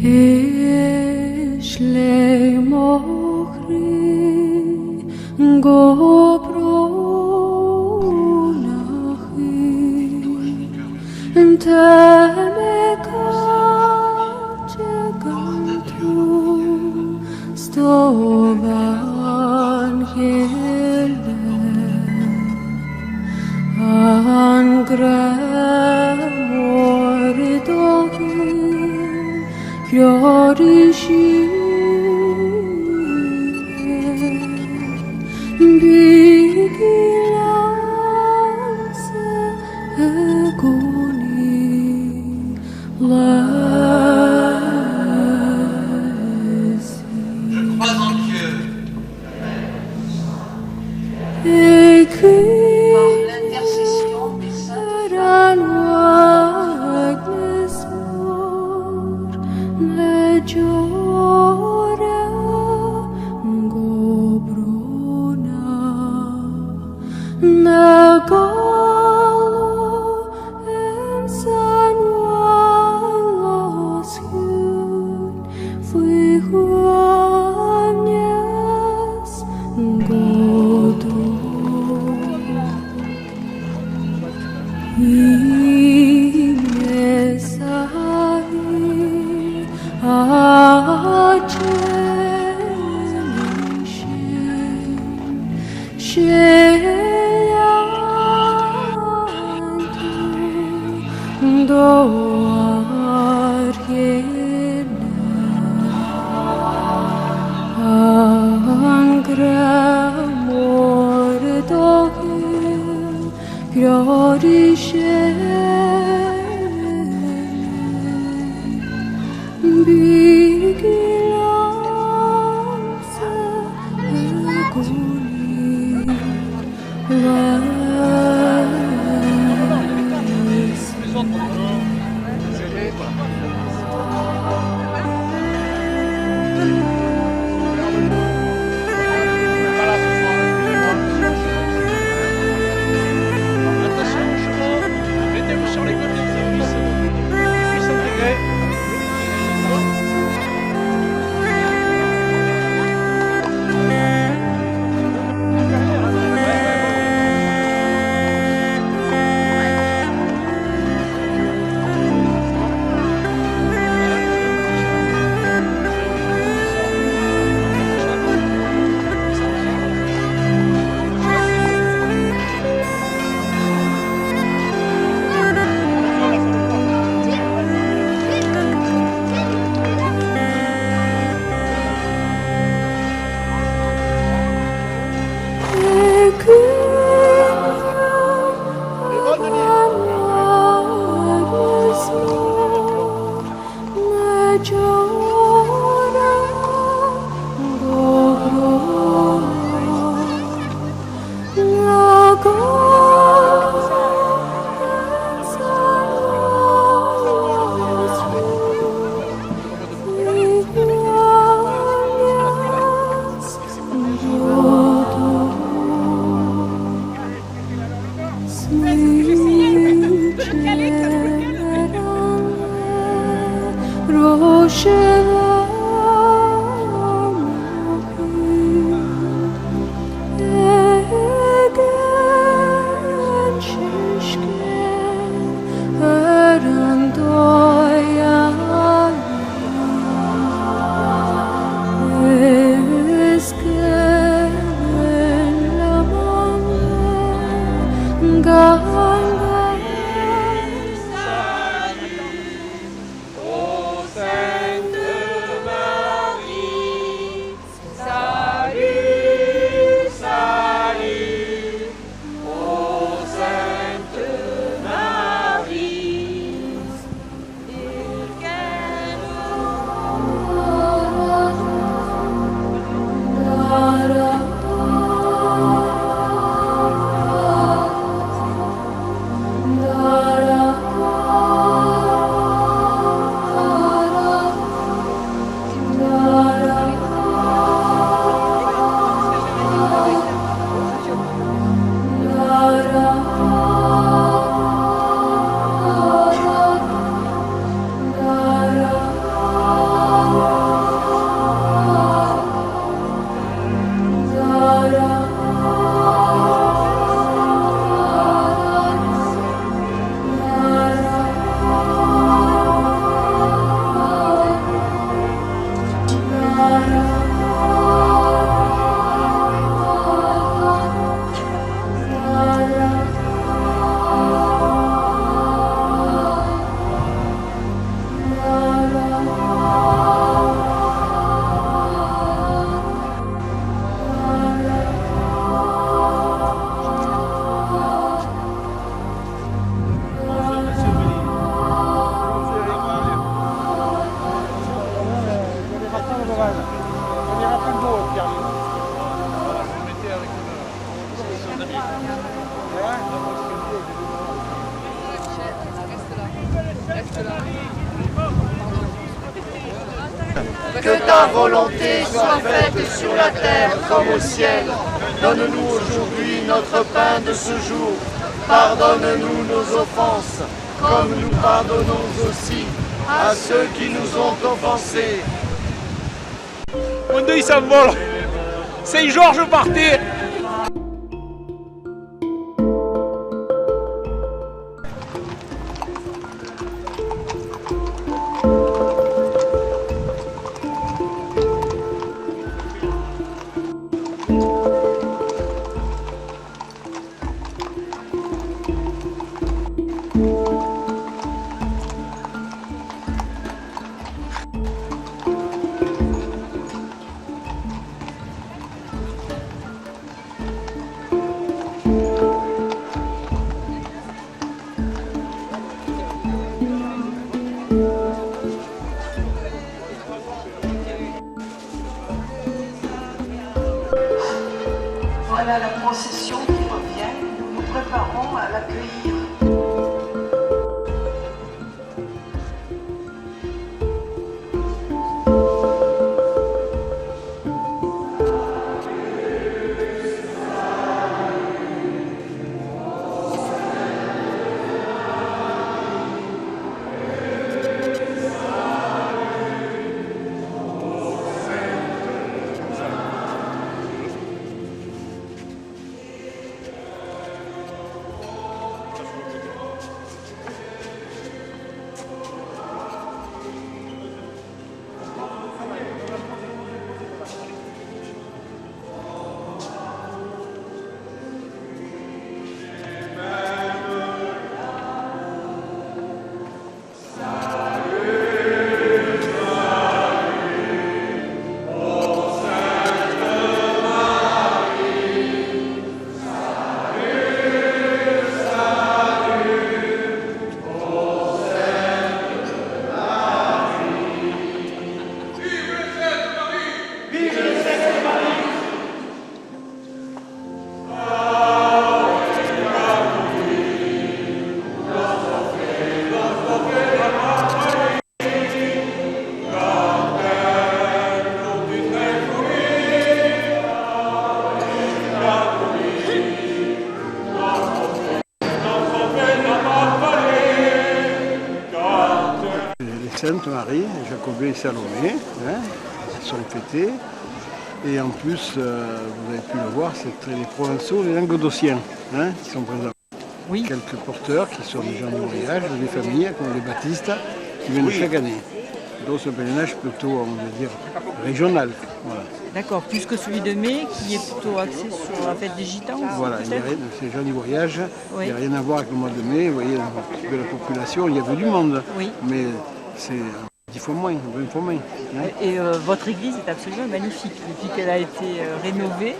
Eshle mochri gobrunachi temekache gantu stovan hele angremordogin Fiorishire Vigilance agoni Par l'intercession des Sainte Que ta volonté soit faite sur la terre comme au ciel. Donne-nous aujourd'hui notre pain de ce jour. Pardonne-nous nos offenses, comme nous pardonnons aussi à ceux qui nous ont offensés. Mon Dieu, il s'envole. Saint-Georges partait. Voilà la procession qui revient. Nous nous préparons à l'accueillir. Sainte Marie, Jacobée et Salomé, qui sont fêtés. Et en plus, vous avez pu le voir, c'est les Provençaux, les Languedociens qui sont présents. Oui. Quelques porteurs qui sont des gens du voyage, des familles comme les baptistes, qui viennent chaque année. Donc ce pèlerinage plutôt, on va dire, régional. Voilà. D'accord, plus que celui de mai, qui est plutôt axé sur la fête des Gitans. Voilà, c'est les gens du voyage, il n'y a rien à voir avec le mois de mai. Vous voyez, un petit peu la population, il y avait du monde, Oui. mais c'est 10 fois moins, 20 fois moins. Et votre église est absolument magnifique. Depuis qu'elle a été rénovée,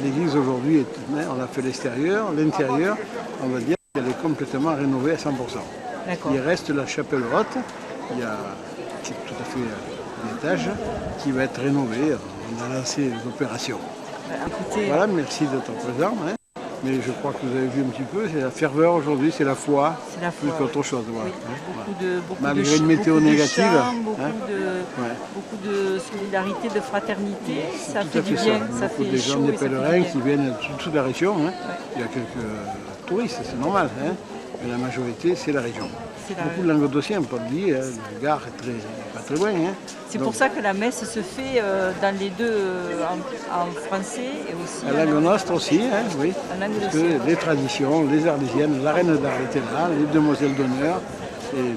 L'église aujourd'hui, on a fait l'extérieur, l'intérieur, on va dire qu'elle est complètement rénovée à 100%. D'accord. Il reste la chapelle haute, il y a c'est tout à fait un étage qui va être rénové. On a lancé les opérations. Écoutez, Voilà, merci d'être présent. Mais je crois que vous avez vu un petit peu, c'est la ferveur aujourd'hui, c'est la foi, c'est la plus foi. qu'autre chose. Voilà. Oui, beaucoup Malgré une météo négative, beaucoup de solidarité, de fraternité, ça Tout fait à du fait bien, ça. ça Beaucoup fait des gens, chaud des et ça fait du pèlerins bien. qui viennent de toute la région. Il y a quelques touristes, c'est normal. Mais la majorité, c'est la région. C'est la- Beaucoup de Languedociens, pas oublier, le Gard est pas très loin. C'est Donc, pour ça que la messe se fait dans les deux, en français et aussi à Langue Nostre aussi, oui. en langue Parce de que Ciel. les traditions, les Arlésiennes, la reine d'Arles était là, les demoiselles d'honneur, et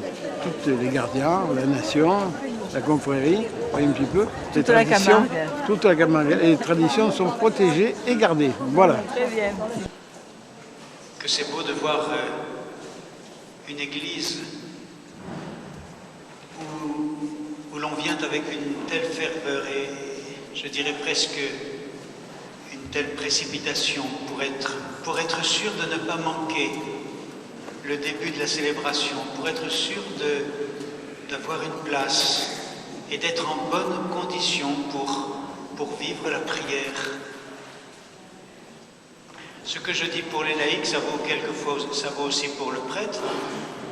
tous les gardiens, la nation, la confrérie, vous voyez un petit peu. Les Toute la traditions, Camargue. toute la Camargue. Et les traditions sont protégées et gardées. Voilà. Très bien. Que c'est beau de voir une église où l'on vient avec une telle ferveur et je dirais presque une telle précipitation pour être sûr de ne pas manquer le début de la célébration, pour être sûr d'avoir une place et d'être en bonne condition pour vivre la prière. Ce que je dis pour les laïcs, ça vaut aussi pour le prêtre.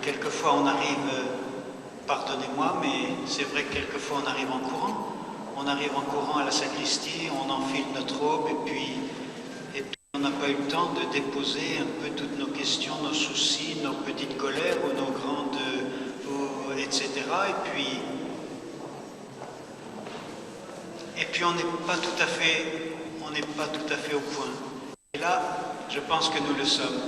Quelquefois, on arrive pardonnez-moi, mais c'est vrai que quelquefois on arrive en courant. On arrive en courant à la sacristie, on enfile notre robe et puis on n'a pas eu le temps de déposer un peu toutes nos questions, nos soucis, nos petites colères ou nos grandes... etc. Et puis on n'est pas tout à fait au point. Et là, je pense que nous le sommes.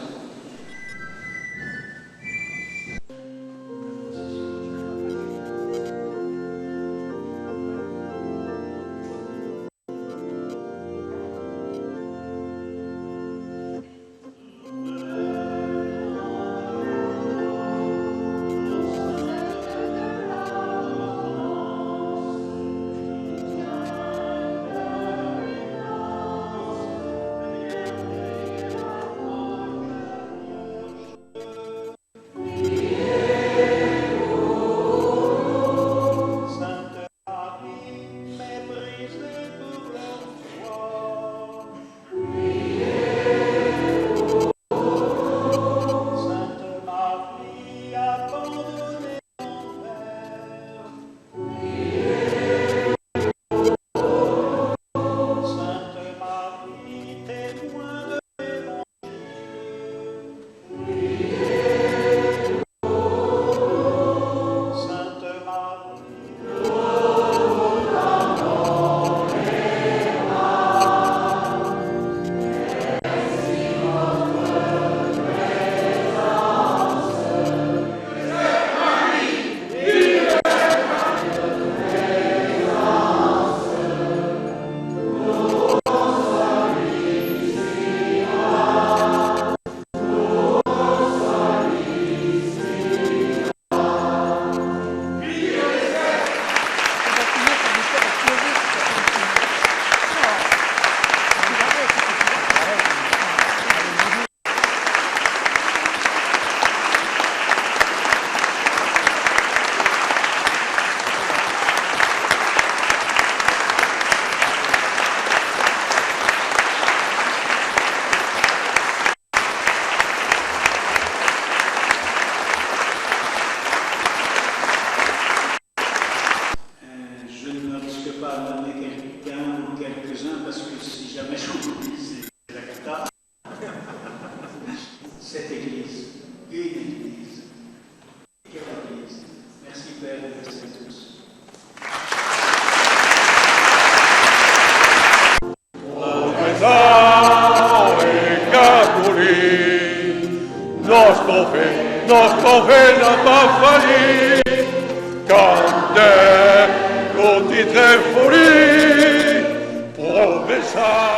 Parce que si jamais j'oublie, c'est la cata. Cette église, une église. Quelle église. Merci Père, merci à tous. Nostro fe la baffali, cante, con ti tre fuori, professare.